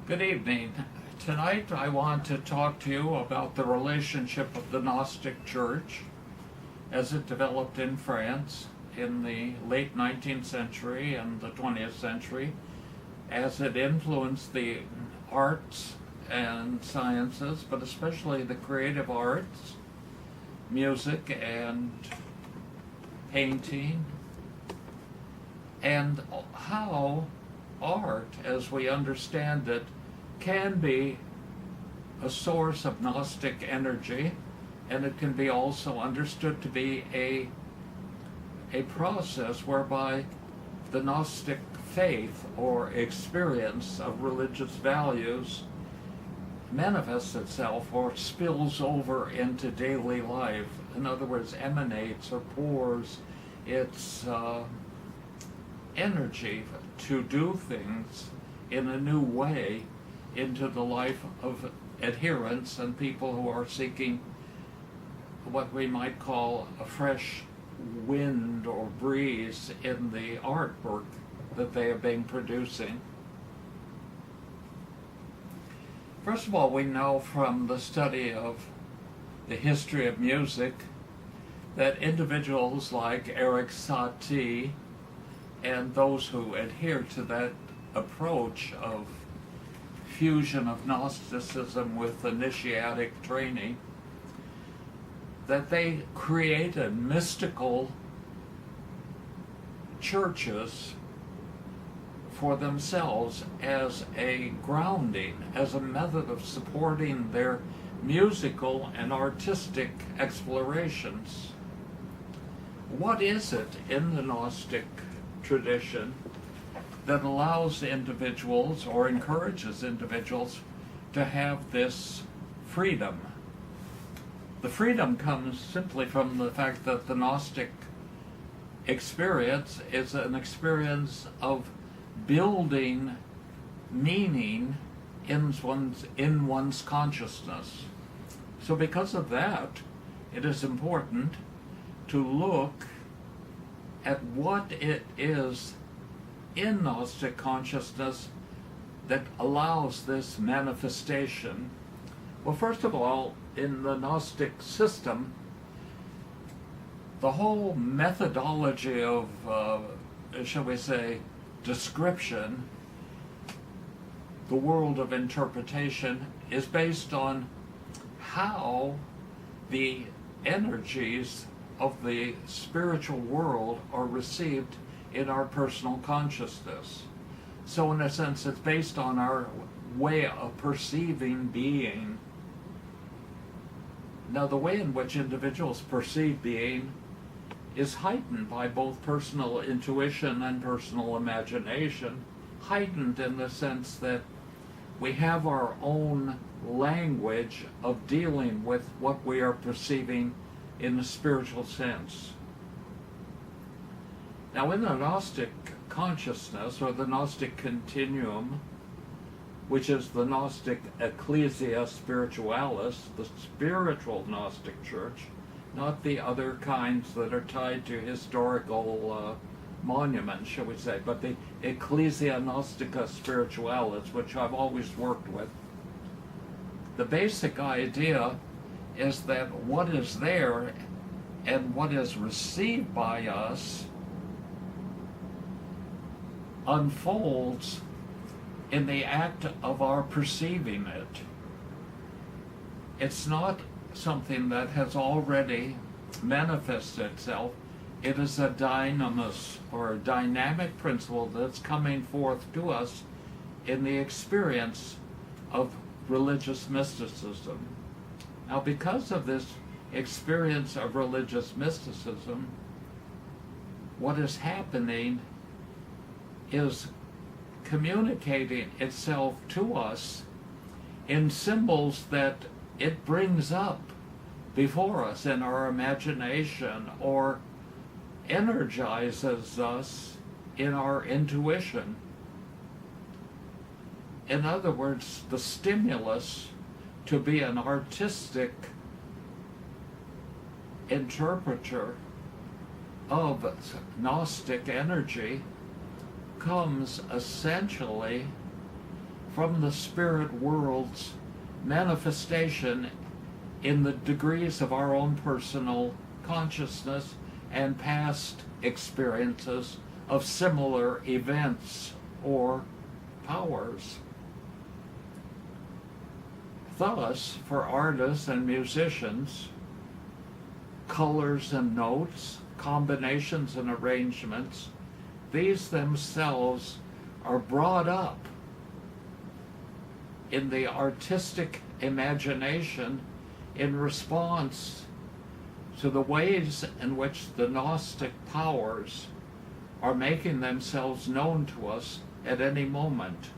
Good evening. Tonight I want to talk to you about the relationship of the Gnostic Church as it developed in France in the late 19th century and the 20th century, as it influenced the arts and sciences, but especially the creative arts, music and painting, and how art, as we understand it, can be a source of Gnostic energy, and it can be also understood to be a process whereby the Gnostic faith or experience of religious values manifests itself or spills over into daily life. In other words, emanates or pours its energy to do things in a new way into the life of adherents and people who are seeking what we might call a fresh wind or breeze in the artwork that they have been producing. First of all, we know from the study of the history of music that individuals like Eric Satie and those who adhere to that approach of fusion of Gnosticism with initiatic training, that they created mystical churches for themselves as a grounding, as a method of supporting their musical and artistic explorations. What is it in the Gnostic tradition that allows individuals or encourages individuals to have this freedom? The freedom comes simply from the fact that the Gnostic experience is an experience of building meaning in one's consciousness. So because of that, it is important to look at what it is in Gnostic consciousness that allows this manifestation. Well, first of all, in the Gnostic system, the whole methodology of, shall we say, description, the world of interpretation, is based on how the energies of the spiritual world are received in our personal consciousness. So in a sense, it's based on our way of perceiving being. Now, the way in which individuals perceive being is heightened by both personal intuition and personal imagination, heightened in the sense that we have our own language of dealing with what we are perceiving in the spiritual sense. Now, in the Gnostic consciousness, or the Gnostic Continuum, which is the Gnostic Ecclesia Spiritualis, the spiritual Gnostic Church, not the other kinds that are tied to historical monuments, shall we say, but the Ecclesia Gnostica Spiritualis, which I've always worked with. The basic idea is that what is there and what is received by us unfolds in the act of our perceiving it. It's not something that has already manifested itself. It is a dynamis, or a dynamic principle that's coming forth to us in the experience of religious mysticism. Now, because of this experience of religious mysticism, what is happening is communicating itself to us in symbols that it brings up before us in our imagination, or energizes us in our intuition. In other words, the stimulus to be an artistic interpreter of Gnostic energy comes essentially from the spirit world's manifestation in the degrees of our own personal consciousness and past experiences of similar events or powers. Thus, for artists and musicians, colors and notes, combinations and arrangements, these themselves are brought up in the artistic imagination in response to the ways in which the Gnostic powers are making themselves known to us at any moment.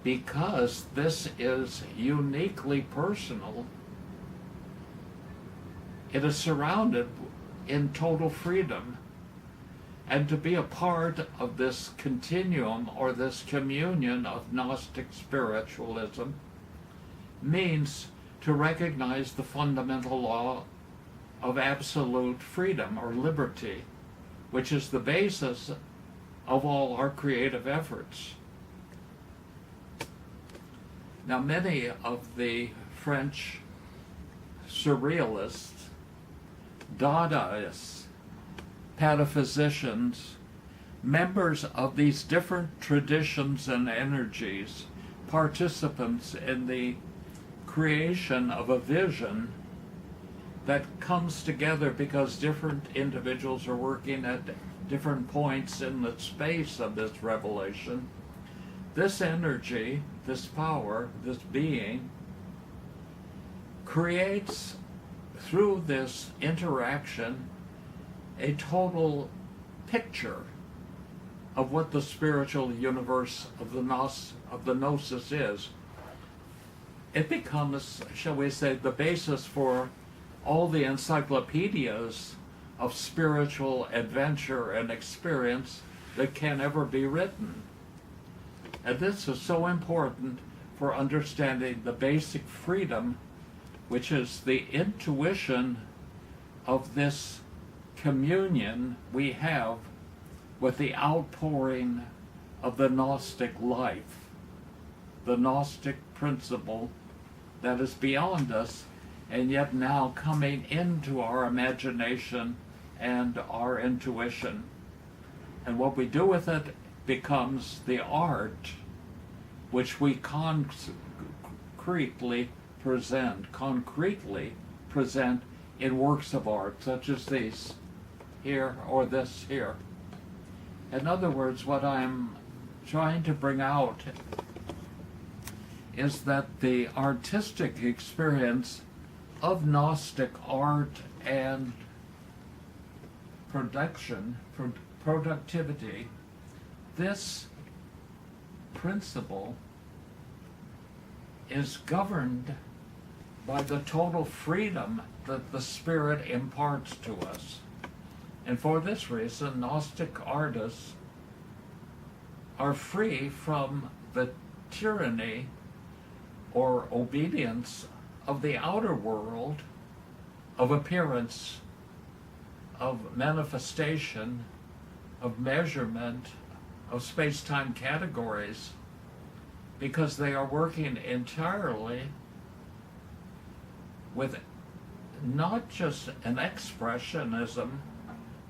Because this is uniquely personal, it is surrounded in total freedom. And to be a part of this continuum or this communion of Gnostic spiritualism means to recognize the fundamental law of absolute freedom or liberty, which is the basis of all our creative efforts. Now, many of the French surrealists, Dadaists, pataphysicians, members of these different traditions and energies, participants in the creation of a vision that comes together because different individuals are working at different points in the space of this revelation. This energy, this power, this being, creates through this interaction a total picture of what the spiritual universe of the Gnosis is. It becomes, shall we say, the basis for all the encyclopedias of spiritual adventure and experience that can ever be written. And this is so important for understanding the basic freedom, which is the intuition of this communion we have with the outpouring of the Gnostic life, the Gnostic principle that is beyond us and yet now coming into our imagination and our intuition. And what we do with it becomes the art which we concretely present in works of art such as these here or this here. In other words, what I'm trying to bring out is that the artistic experience of Gnostic art and productivity, this principle is governed by the total freedom that the Spirit imparts to us. And for this reason, Gnostic artists are free from the tyranny or obedience of the outer world, of appearance, of manifestation, of measurement, of space-time categories, because they are working entirely with not just an expressionism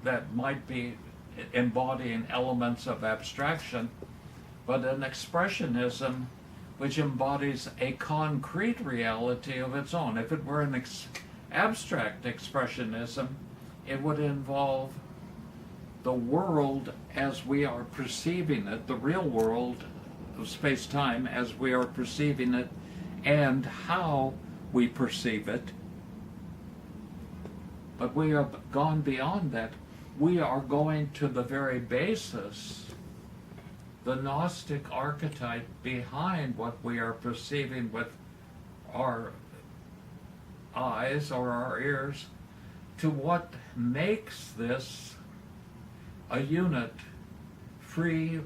that might be embodying elements of abstraction, but an expressionism which embodies a concrete reality of its own. If it were an abstract expressionism, it would involve the world as we are perceiving it, the real world of space-time as we are perceiving it, and how we perceive it. But we have gone beyond that. We are going to the very basis, the Gnostic archetype behind what we are perceiving with our eyes or our ears, to what makes this a unit free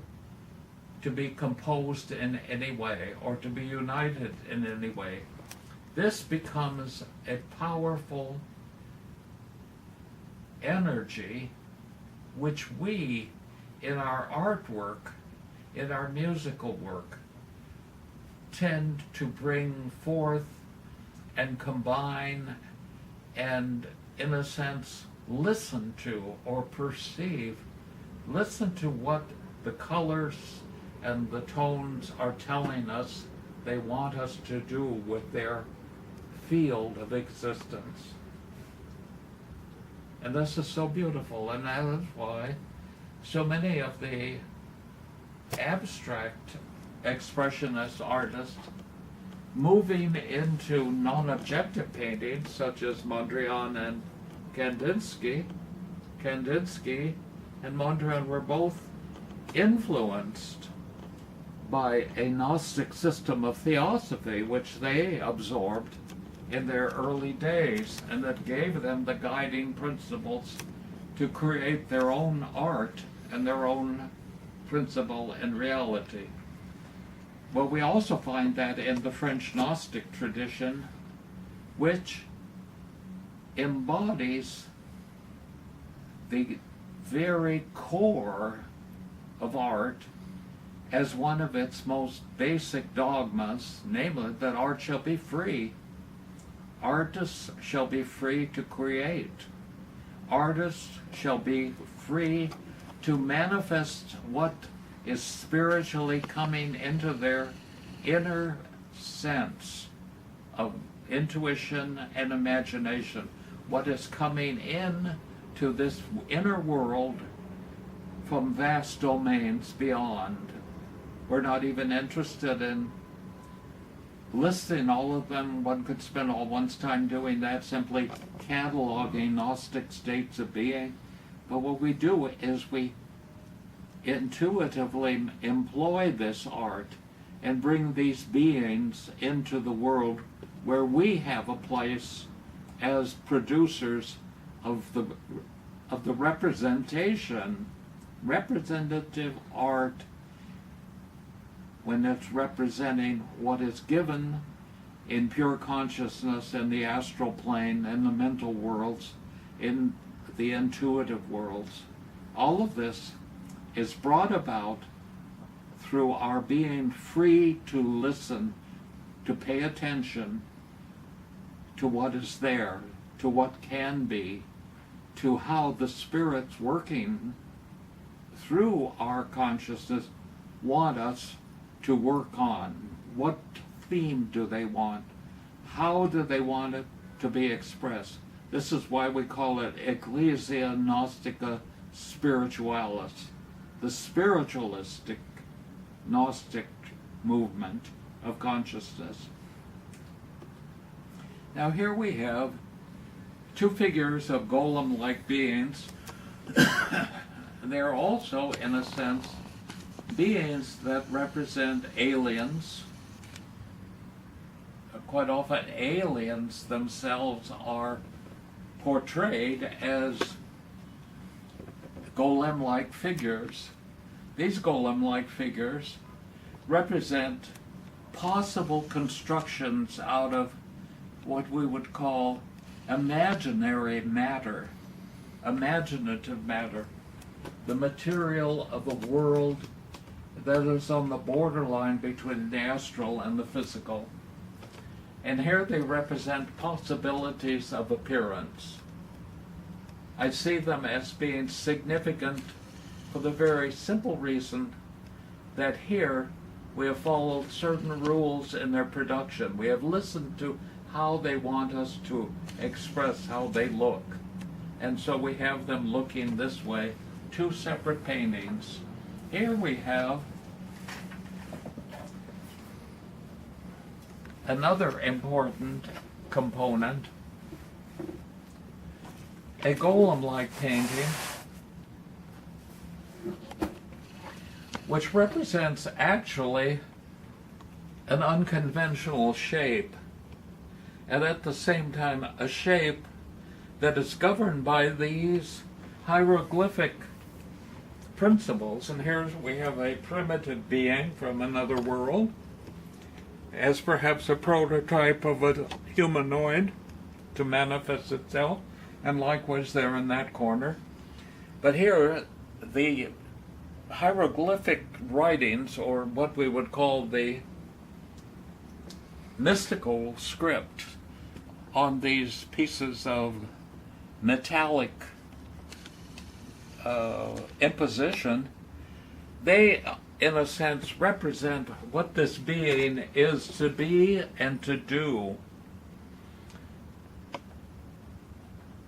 to be composed in any way or to be united in any way. This becomes a powerful energy which we, in our artwork, in our musical work tend to bring forth and combine and, in a sense, listen to or perceive, listen to what the colors and the tones are telling us they want us to do with their field of existence. And this is so beautiful, and that is why so many of the abstract expressionist artists moving into non-objective paintings such as Mondrian and Kandinsky and Mondrian were both influenced by a Gnostic system of theosophy which they absorbed in their early days, and that gave them the guiding principles to create their own art and their own principle and reality. Well, we also find that in the French Gnostic tradition, which embodies the very core of art as one of its most basic dogmas, namely that art shall be free. Artists shall be free to create. Artists shall be free to manifest what is spiritually coming into their inner sense of intuition and imagination, what is coming in to this inner world from vast domains beyond. We're not even interested in listing all of them. One could spend all one's time doing that, simply cataloging Gnostic states of being. But what we do is we intuitively employ this art and bring these beings into the world where we have a place as producers of the representative art, when it's representing what is given in pure consciousness in the astral plane, in the mental worlds, in the intuitive worlds. All of this is brought about through our being free to listen, to pay attention to what is there, to what can be, to how the spirits working through our consciousness want us to work on. What theme do they want? How do they want it to be expressed? This is why we call it Ecclesia Gnostica Spiritualis, the spiritualistic Gnostic movement of consciousness. Now here we have two figures of golem-like beings. They're also, in a sense, beings that represent aliens. Quite often aliens themselves are portrayed as golem-like figures. These golem-like figures represent possible constructions out of what we would call imaginary matter, imaginative matter, the material of a world that is on the borderline between the astral and the physical. And here they represent possibilities of appearance. I see them as being significant for the very simple reason that here we have followed certain rules in their production. We have listened to how they want us to express how they look. And so we have them looking this way, two separate paintings. Here we have another important component, a golem-like painting, which represents actually an unconventional shape, and at the same time a shape that is governed by these hieroglyphic principles. And here we have a primitive being from another world, as perhaps a prototype of a humanoid to manifest itself, and likewise there in that corner. But here the hieroglyphic writings, or what we would call the mystical script, on these pieces of metallic imposition, they, in a sense, represent what this being is to be and to do.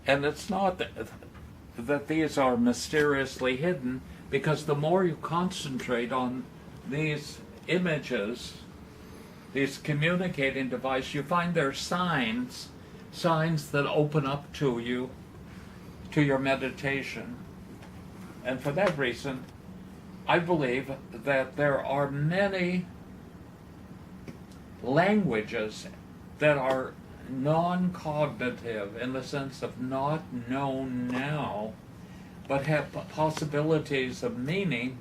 And it's not that these are mysteriously hidden, because the more you concentrate on these images, these communicating devices, you find there are signs that open up to you, to your meditation. And for that reason, I believe that there are many languages that are non-cognitive, in the sense of not known now, but have possibilities of meaning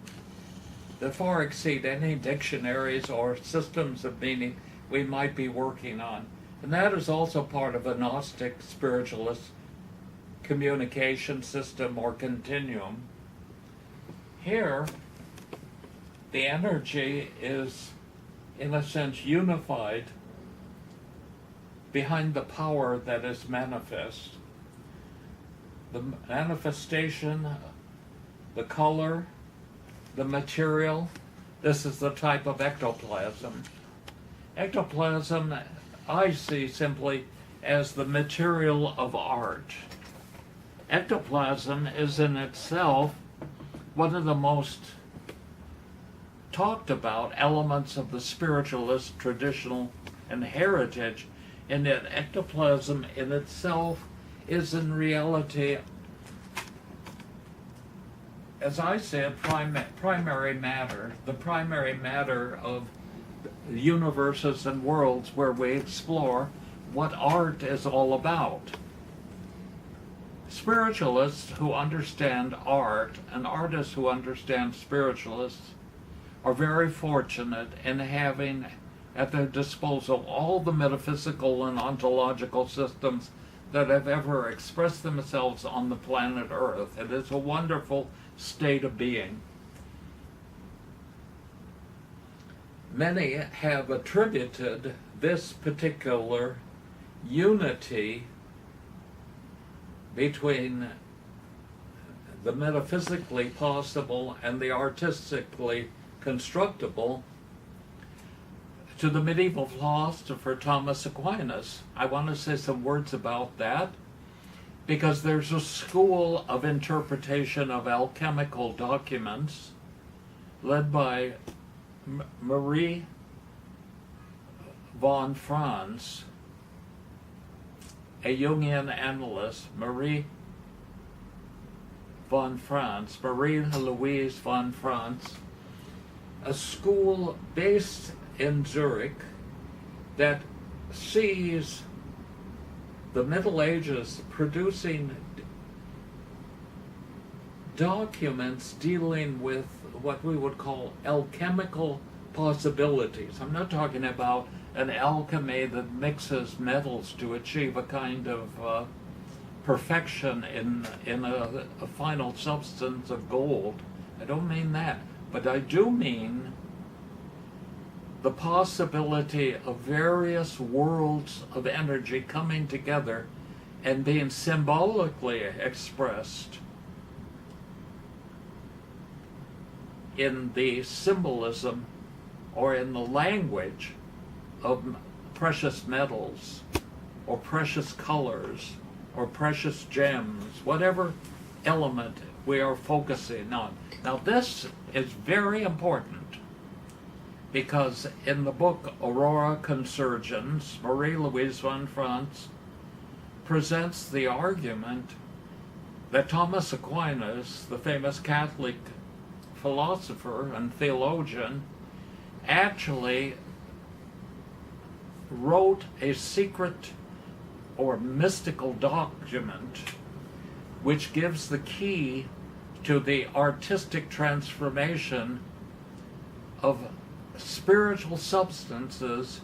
that far exceed any dictionaries or systems of meaning we might be working on. And that is also part of a Gnostic Spiritualist communication system or continuum. Here, the energy is, in a sense, unified behind the power that is manifest. The manifestation, the color, the material, this is the type of ectoplasm. Ectoplasm, I see simply as the material of art. Ectoplasm is in itself one of the most talked about elements of the spiritualist traditional and heritage, and that ectoplasm in itself is in reality, as I said, primary matter, the primary matter of universes and worlds where we explore what art is all about. Spiritualists who understand art and artists who understand spiritualists are very fortunate in having at their disposal all the metaphysical and ontological systems that have ever expressed themselves on the planet Earth. It is a wonderful state of being. Many have attributed this particular unity between the metaphysically possible and the artistically constructible to the medieval philosopher Thomas Aquinas. I want to say some words about that, because there's a school of interpretation of alchemical documents led by Marie von Franz, a Jungian analyst, Marie Louise von Franz, a school based in Zurich that sees the Middle Ages producing documents dealing with what we would call alchemical possibilities. I'm not talking about an alchemy that mixes metals to achieve a kind of perfection in a final substance of gold. I don't mean that, but I do mean the possibility of various worlds of energy coming together and being symbolically expressed in the symbolism or in the language of precious metals or precious colors or precious gems, whatever element we are focusing on. Now this is very important, because in the book Aurora Consurgens, Marie-Louise von Franz presents the argument that Thomas Aquinas, the famous Catholic philosopher and theologian, actually wrote a secret or mystical document which gives the key to the artistic transformation of spiritual substances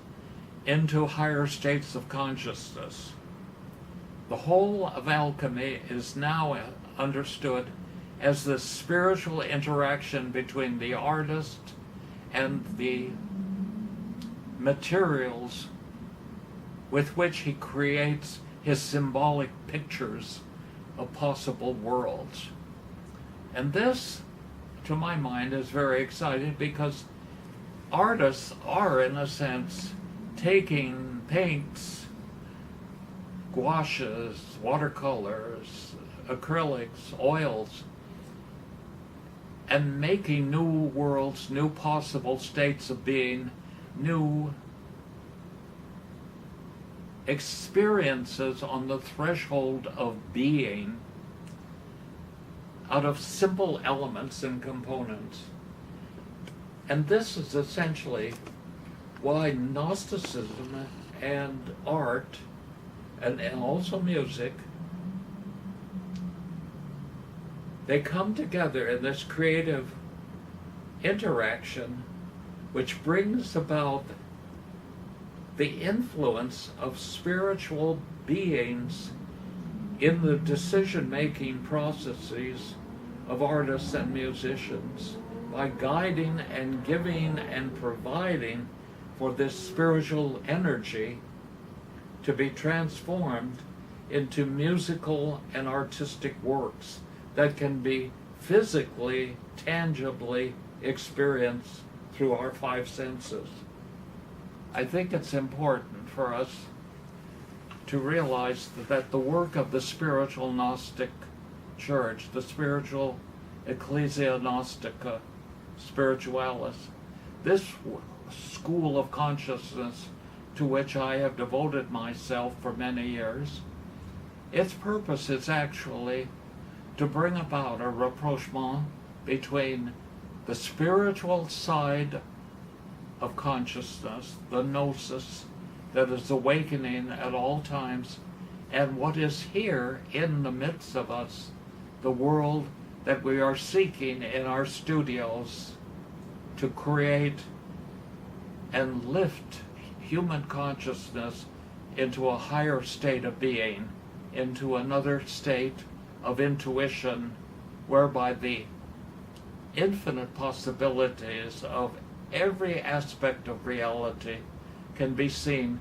into higher states of consciousness. The whole of alchemy is now understood as the spiritual interaction between the artist and the materials with which he creates his symbolic pictures of possible worlds. And this, to my mind, is very exciting because artists are, in a sense, taking paints, gouaches, watercolors, acrylics, oils, and making new worlds, new possible states of being, new experiences on the threshold of being out of simple elements and components. And this is essentially why Gnosticism and art and also music, they come together in this creative interaction which brings about the influence of spiritual beings in the decision-making processes of artists and musicians by guiding and giving and providing for this spiritual energy to be transformed into musical and artistic works that can be physically, tangibly experienced through our five senses. I think it's important for us to realize that the work of the spiritual Gnostic Church, the spiritual Ecclesia Gnostica Spiritualis, this school of consciousness to which I have devoted myself for many years, its purpose is actually to bring about a rapprochement between the spiritual side of consciousness, the gnosis that is awakening at all times, and what is here in the midst of us, the world that we are seeking in our studios to create and lift human consciousness into a higher state of being, into another state of intuition, whereby the infinite possibilities of every aspect of reality can be seen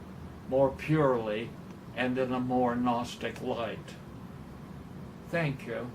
more purely and in a more Gnostic light. Thank you.